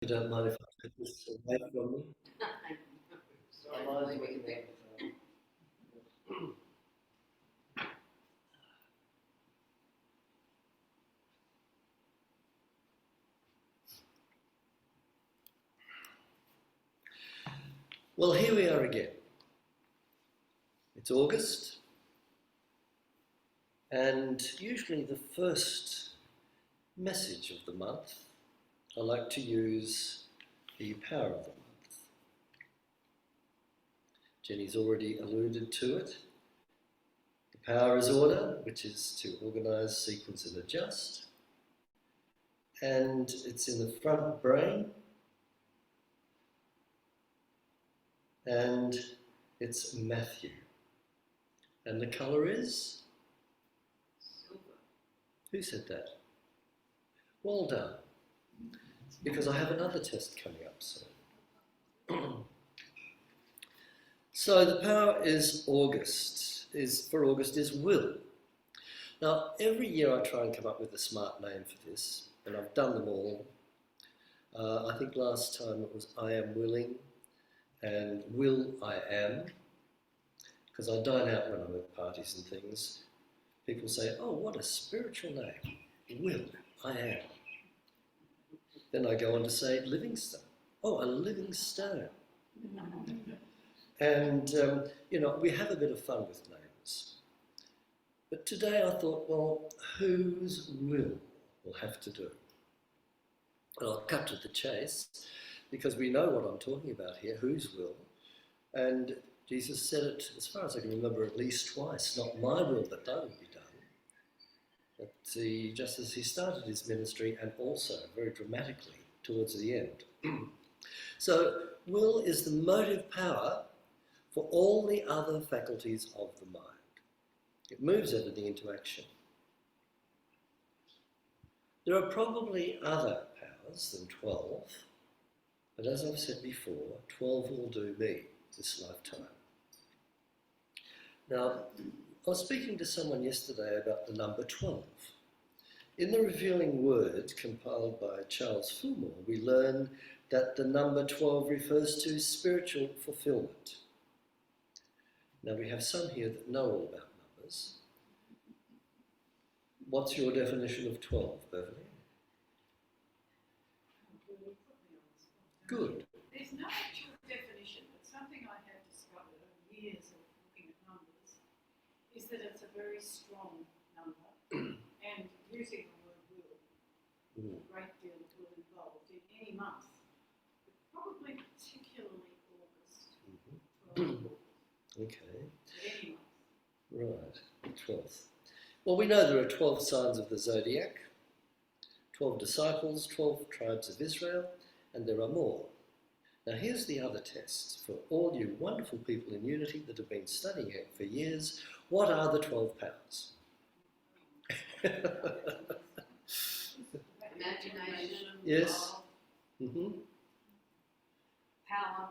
You don't mind if I take this away from me? Otherwise, we can Well, here we are again. It's August, and usually the first message of the month, I like to use the power of the month. Jenny's already alluded to it. The power is order, which is to organise, sequence and adjust. And it's in the front brain. And it's Matthew. And the colour is? Silver. Who said that? Well done. Because I have another test coming up soon. So the power is August, is will. Now, every year I try and come up with a smart name for this, and I've done them all. I think last time it was I am willing, and will I am, because I dine out when I'm at parties and things. People say, oh, what a spiritual name, will I am. Then I go on to say Livingstone. Oh, a living stone. And, we have a bit of fun with names. But today I thought, well, whose will have to do? And I'll cut to the chase, because we know what I'm talking about here, whose will. And Jesus said it, as far as I can remember, at least twice, not my will, but thy will be done. But just as he started his ministry, and also very dramatically towards the end. So will is the motive power for all the other faculties of the mind. It moves everything into action. There are probably other powers than 12, but as I've said before, 12 will do me this lifetime. Now, I was speaking to someone yesterday about the number 12. In the Revealing Word, compiled by Charles Fillmore, we learn that the number 12 refers to spiritual fulfillment. Now, we have some here that know all about numbers. What's your definition of 12, Beverly? Good. There's no actual definition, but something I have discovered over years of looking at numbers is that it's a very strong number, and using the word will, a great deal of will involved in any month, but probably particularly August. Okay. Any month. Right, the 12th. Well, we know there are 12 signs of the zodiac, 12 disciples, 12 tribes of Israel, and there are more. Now here's the other test for all you wonderful people in Unity that have been studying it for years. What are the 12 powers? Imagination, yes. love, power.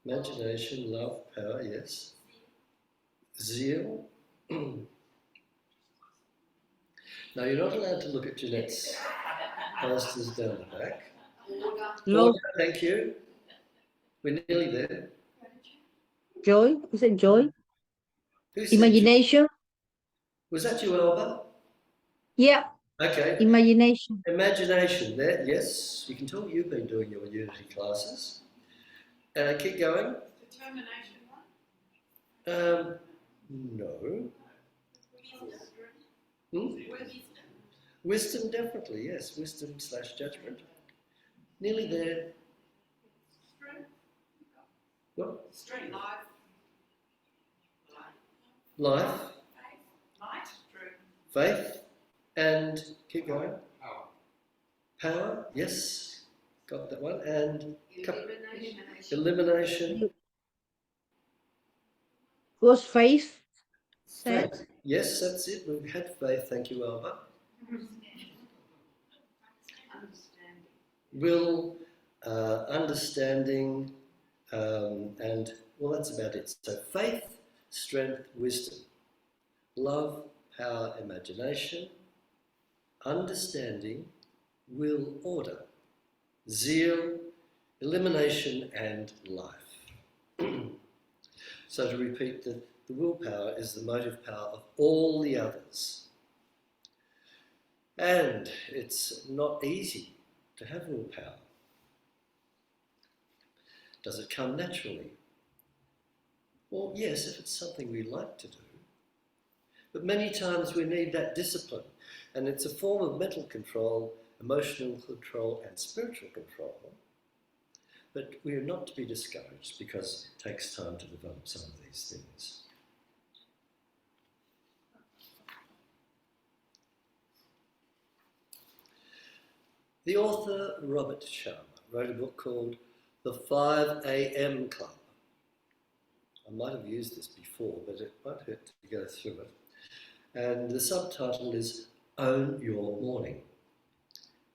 Imagination, love, power, yes. Zeal. Now you're not allowed to look at Jeanette's posters down the back. No. Order, thank you. We're nearly there. Joy? Is it joy? Who said Imagination? Was that you, Elba? Yeah. Okay. Imagination. Imagination there, yes. You can tell you've been doing your Unity classes. Keep going. Determination one? No. Wisdom, definitely, yes. Wisdom / judgment. Nearly there. Strength. What? Strength. Life. Might. Faith. And keep going. Power, yes. Got that one. And elimination. Was faith? Faith. Yes, that's it. We've had faith. Thank you, Alba. Understanding. Will, understanding, and, well, that's about it. So faith, strength, wisdom, love, power, imagination, understanding, will, order. zeal, elimination, and life. So to repeat, the willpower is the motive power of all the others. And it's not easy to have willpower. Does it come naturally? Well, yes, if it's something we like to do. But many times we need that discipline, and it's a form of mental control, emotional control, and spiritual control. But we are not to be discouraged because it takes time to develop some of these things. The author Robert Sharma wrote a book called The 5 a.m. Club. I might have used this before, but it won't hurt to go through it. And the subtitle is Own Your Morning.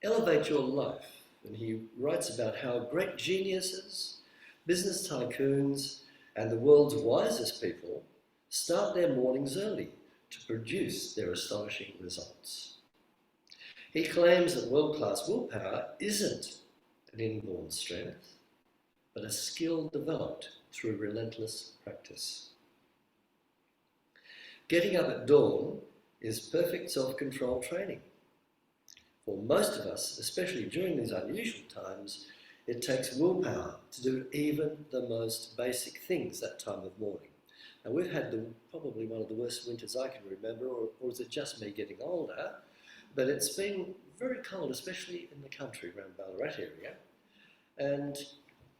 Elevate Your Life. And he writes about how great geniuses, business tycoons, and the world's wisest people start their mornings early to produce their astonishing results. He claims that world-class willpower isn't an inborn strength, but a skill developed through relentless practice. Getting up at dawn is perfect self-control training. For most of us, especially during these unusual times, it takes willpower to do even the most basic things that time of morning. Now we've had probably one of the worst winters I can remember, or is it just me getting older? But it's been very cold, especially in the country around Ballarat area. And,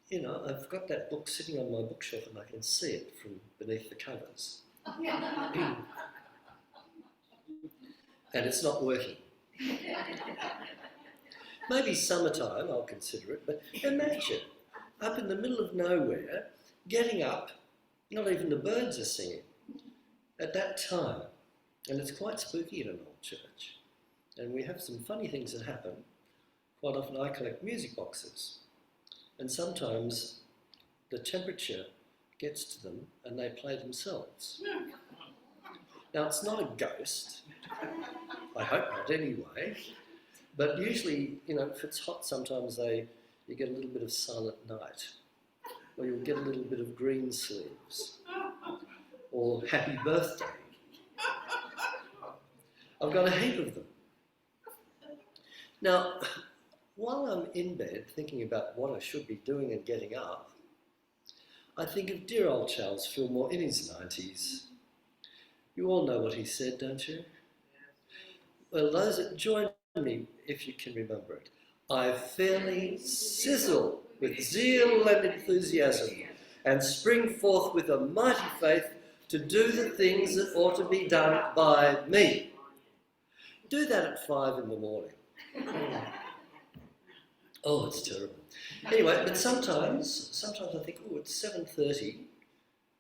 you know, I've got that book sitting on my bookshelf and I can see it from beneath the covers. And it's not working. Maybe summertime, I'll consider it, but imagine, up in the middle of nowhere, getting up, not even the birds are singing, at that time. And it's quite spooky in an old church. And we have some funny things that happen. Quite often I collect music boxes. And sometimes the temperature gets to them and they play themselves. Now it's not a ghost. I hope not anyway. But usually, you know, if it's hot, sometimes you get a little bit of Silent Night. Or you'll get a little bit of Green Sleeves. Or Happy Birthday. I've got a heap of them. Now, while I'm in bed thinking about what I should be doing and getting up, I think of dear old Charles Fillmore in his 90s. You all know what he said, don't you? Well, those that join me, if you can remember it. I fairly sizzle with zeal and enthusiasm and spring forth with a mighty faith to do the things that ought to be done by me. Do that at 5 in the morning. Oh, it's terrible. Anyway, but sometimes I think, oh, it's 7:30,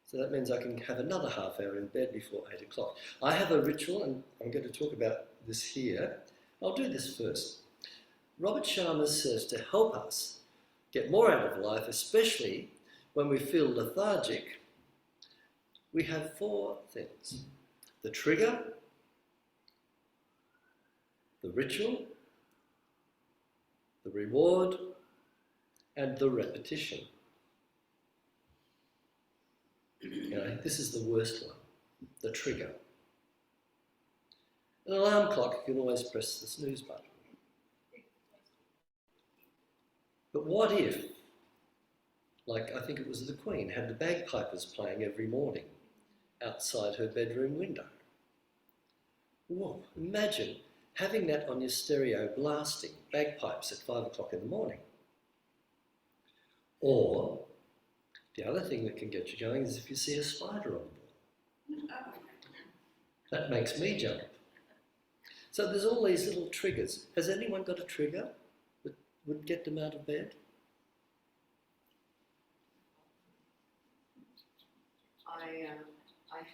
so that means I can have another half hour in bed before 8 o'clock. I have a ritual, and I'm going to talk about this here. I'll do this first. Robert Sharma says to help us get more out of life, especially when we feel lethargic, we have 4 things. The trigger, the ritual, the reward, and the repetition. You know, this is the worst one, the trigger. An alarm clock, you can always press the snooze button. But what if, like I think it was the Queen, had the bagpipers playing every morning outside her bedroom window? Whoa, imagine having that on your stereo blasting, bagpipes at 5 o'clock in the morning. Or, the other thing that can get you going is if you see a spider on the wall. That makes me jump. So there's all these little triggers. Has anyone got a trigger that would get them out of bed? I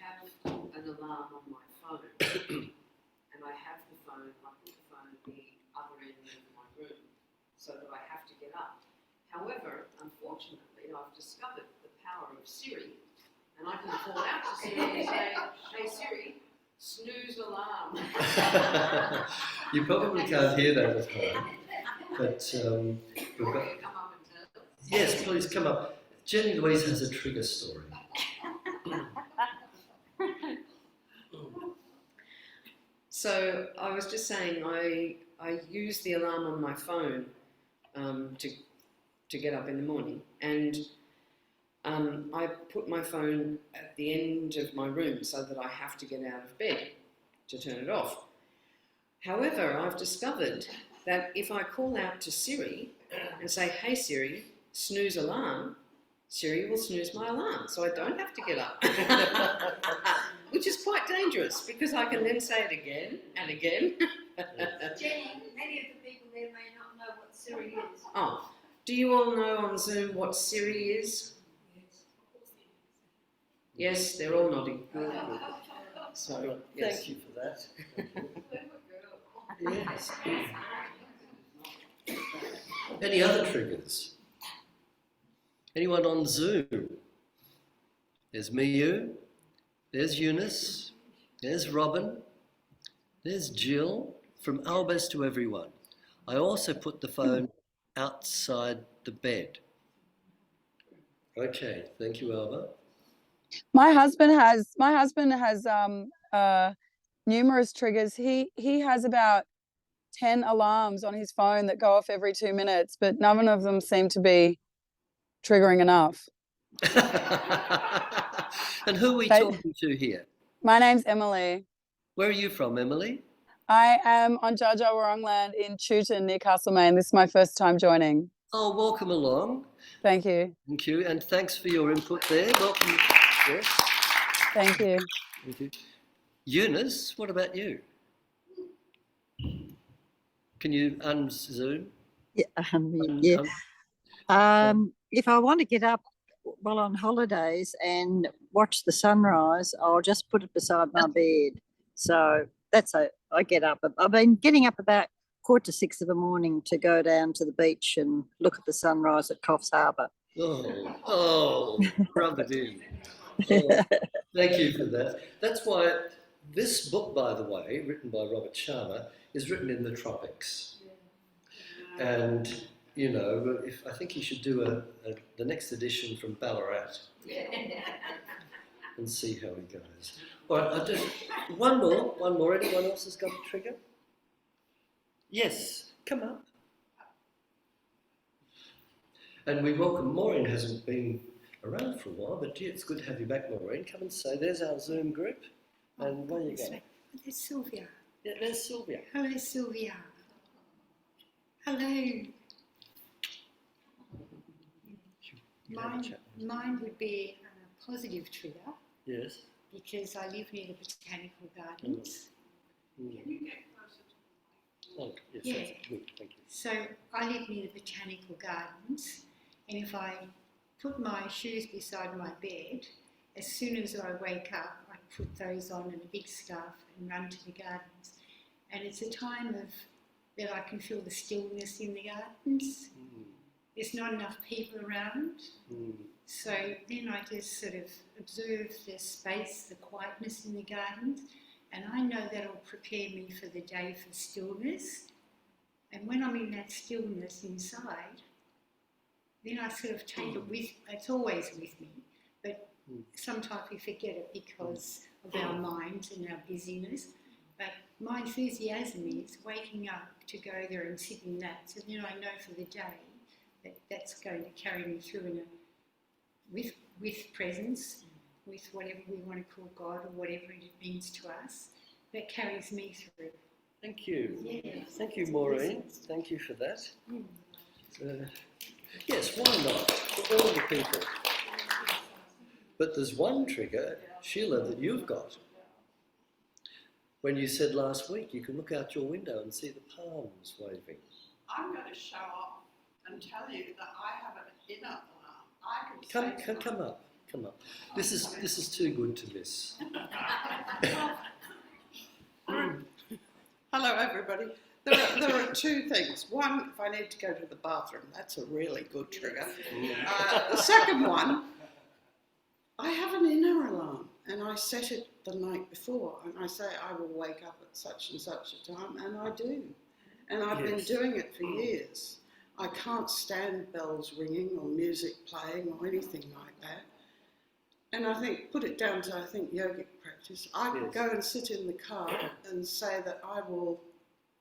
have an alarm on my phone, and I have the phone, I put the phone at the other end of my room so that I have to get up. However, unfortunately, I've discovered the power of Siri, and I can call out to Siri and say, hey Siri, snooze alarm. You probably can't hear that at home. but we've got. Come up and tell us. Yes, please come up. Jenny Louise has a trigger story. So I was just saying, I use the alarm on my phone to get up in the morning, and I put my phone at the end of my room so that I have to get out of bed to turn it off. However, I've discovered that if I call out to Siri and say, "Hey Siri, snooze alarm," Siri will snooze my alarm, so I don't have to get up. Which is quite dangerous because I can then say it again and again. Jenny, many of the people there may not know what Siri is. Oh, do you all know on Zoom what Siri is? Yes, they're all nodding. So, yes. Thank you for that. Yes. Any other triggers? Anyone on Zoom? There's Miyu. There's Eunice. There's Robin. There's Jill. From Albus to everyone. I also put the phone outside the bed. Okay, thank you, Alba. My husband has numerous triggers. He has about 10 alarms on his phone that go off every 2 minutes, but none of them seem to be triggering enough. And who are we They- talking to here? My name's Emily. Where are you from, Emily? I am on Dja Dja Wurrung land in Chewton, near Castlemaine. This is my first time joining. Oh, welcome along. Thank you. Thank you, and thanks for your input there. Welcome. Yes, Thank you. thank you. Eunice, what about you? Can you unzoom? Yeah, Un- yeah. un- If I want to get up while on holidays and watch the sunrise, I'll just put it beside my bed. So I get up. I've been getting up about 5:45 in the morning to go down to the beach and look at the sunrise at Coffs Harbour. Oh, rub it in. Oh, thank you for that. That's why this book, by the way, written by Robert Sharma, is written in the tropics. And, you know, I think he should do the next edition from Ballarat and see how he goes. All right, I'll do one more. Anyone else has got a trigger? Yes, come up. And we welcome Maureen, hasn't been around for a while, but gee, it's good to have you back, Maureen. Come and say, there's our Zoom group. And where you go? There's Sylvia. Yeah, there's Sylvia. Hello, Sylvia. Hello. Mine would be a positive trigger Yes. because I live near the botanical gardens. Mm. Can you get closer to the mic? Oh, yes, Yeah. that's good, thank you. So I live near the botanical gardens, and if I put my shoes beside my bed, as soon as I wake up, I put those on and a big scarf and run to the gardens. And it's a time of that I can feel the stillness in the gardens. There's not enough people around. So then I just sort of observe the space, the quietness in the gardens, and I know that'll prepare me for the day for stillness. And when I'm in that stillness inside, then I sort of take it with, it's always with me, but sometimes we forget it because of our minds and our busyness. But my enthusiasm is waking up to go there and sit in that, so then I know for the day that that's going to carry me through in with presence, with whatever we want to call God or whatever it means to us, that carries me through. Thank you. Yeah. Thank you, Maureen. Thank you for that. Yes, why not? For all the people. But there's one trigger, Sheila, that you've got. When you said last week you can look out your window and see the palms waving. I'm going to show off and tell you that I have an inner alarm. I can say Come up. Come up. This is too good to miss. Hello, everybody. There are two things. One, if I need to go to the bathroom, that's a really good trigger. The second one, I have an inner alarm, and I set it the night before, and I say I will wake up at such and such a time, and I do. And I've been Yes. doing it for years. I can't stand bells ringing or music playing or anything like that. And I think, put it down to, I think, yogic practice. I Yes. go and sit in the car and say that I will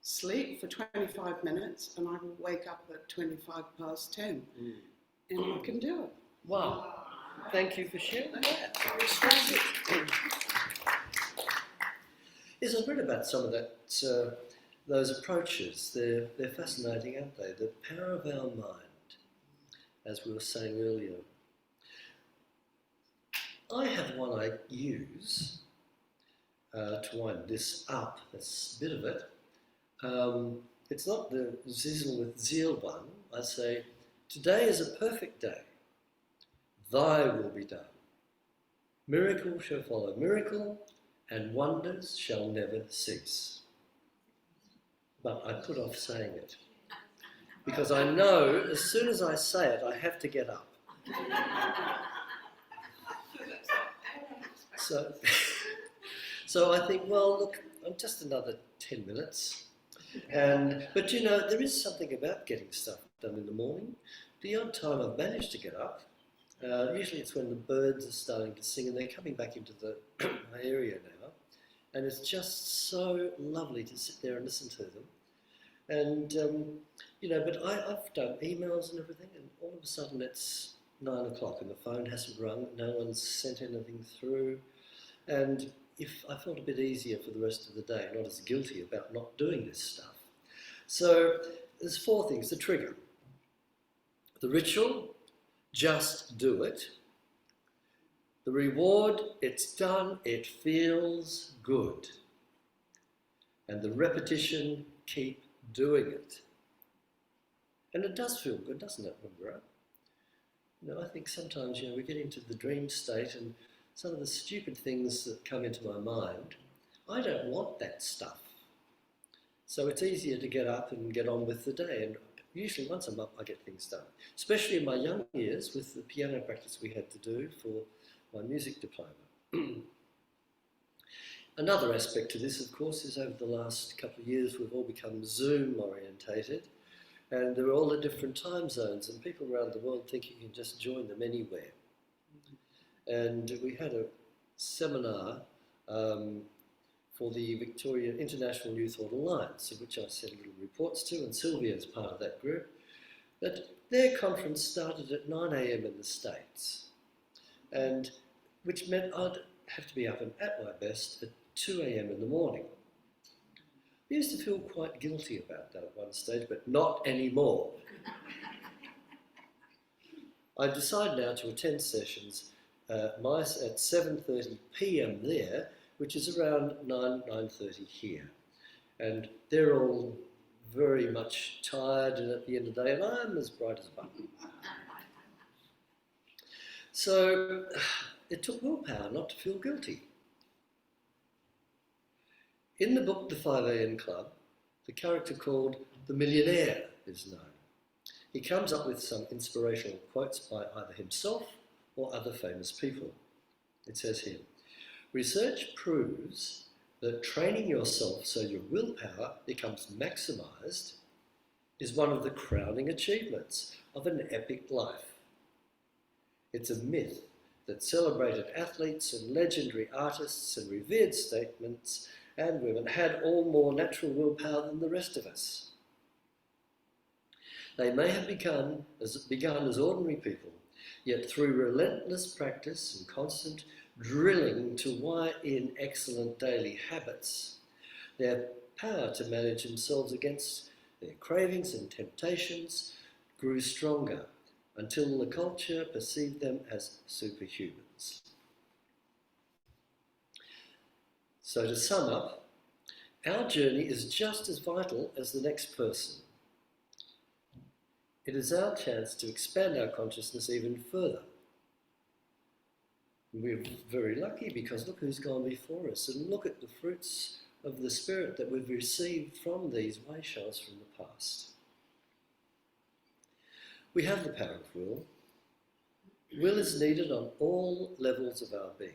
sleep for 25 minutes and I will wake up at 10:25. And I can do it. Wow. Thank you for sharing that. Yes, I've read about some of that, those approaches. They're fascinating, aren't they? The power of our mind, as we were saying earlier. I have one I use to wind this up. That's a bit of it. It's not the Zizzle with Zeal one. I say, today is a perfect day. Thy will be done. Miracle shall follow miracle, and wonders shall never cease. But I put off saying it, because I know as soon as I say it, I have to get up. So I think, well, look, I'm just another 10 minutes. But you know, there is something about getting stuff done in the morning. The odd time I've managed to get up, usually it's when the birds are starting to sing and they're coming back into the area now. And it's just so lovely to sit there and listen to them. And, you know, but I've done emails and everything, and all of a sudden it's 9 o'clock and the phone hasn't rung, no one's sent anything through. And if I felt a bit easier for the rest of the day, not as guilty about not doing this stuff. So there's 4 things. The trigger. The ritual, just do it. The reward, it's done, it feels good. And the repetition, keep doing it. And it does feel good, doesn't it, when we're up? You know, I think sometimes, you know, we get into the dream state and some of the stupid things that come into my mind, I don't want that stuff. So it's easier to get up and get on with the day. And usually once I'm up, I get things done. Especially in my young years with the piano practice we had to do for my music diploma. Another aspect to this, of course, is over the last couple of years, we've all become Zoom orientated. And there are all the different time zones, and people around the world think you can just join them anywhere. And we had a seminar for the Victoria International Youth Thought Alliance, of which I sent little reports to, and Sylvia is part of that group, that their conference started at 9 a.m. in the States, and which meant I'd have to be up and at my best at 2 a.m. in the morning. I used to feel quite guilty about that at one stage, but not anymore. I decide now to attend sessions at 7:30 p.m. there, which is around 9:30 here. And they're all very much tired and at the end of the day, and I'm as bright as a button. So it took willpower not to feel guilty. In the book, The 5 a.m. Club, the character called the Millionaire is known. He comes up with some inspirational quotes by either himself or other famous people. It says here, research proves that training yourself so your willpower becomes maximised is one of the crowning achievements of an epic life. It's a myth that celebrated athletes and legendary artists and revered statements and women had all more natural willpower than the rest of us. They may have begun as ordinary people, yet through relentless practice and constant drilling to wire in excellent daily habits, their power to manage themselves against their cravings and temptations grew stronger until the culture perceived them as superhumans. So to sum up, our journey is just as vital as the next person. It is our chance to expand our consciousness even further. We're very lucky because look who's gone before us and look at the fruits of the Spirit that we've received from these Weishas from the past. We have the power of will. Will is needed on all levels of our being.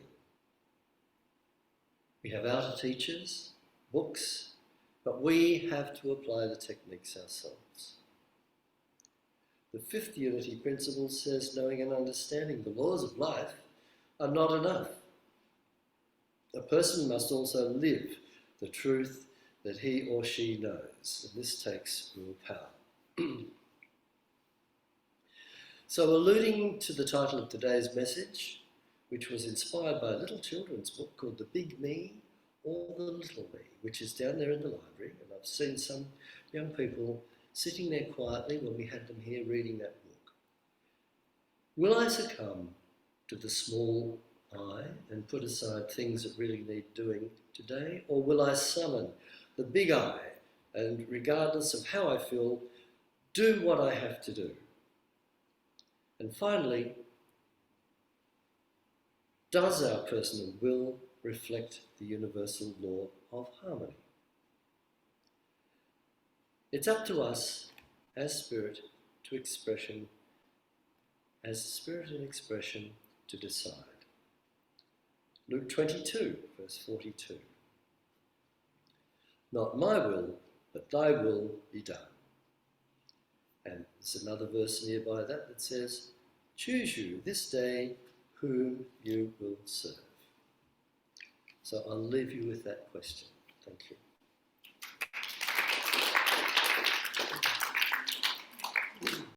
We have outer teachers, books, But we have to apply the techniques ourselves. The fifth unity principle says knowing and understanding the laws of life are not enough. A person must also live the truth that he or she knows, and this takes willpower. So, alluding to the title of today's message, which was inspired by a little children's book called The Big Me or The Little Me, which is down there in the library, and I've seen some young people sitting there quietly when we had them here reading that book. Will I succumb to the small I and put aside things that really need doing today, or will I summon the big I and, regardless of how I feel, do what I have to do? And finally, does our personal will reflect the universal law of harmony? It's up to us as spirit to expression, as spirit and expression to decide. Luke 22, verse 42. Not my will, but thy will be done. And there's another verse nearby that says, choose you this day whom you will serve. So I'll leave you with that question. Thank you.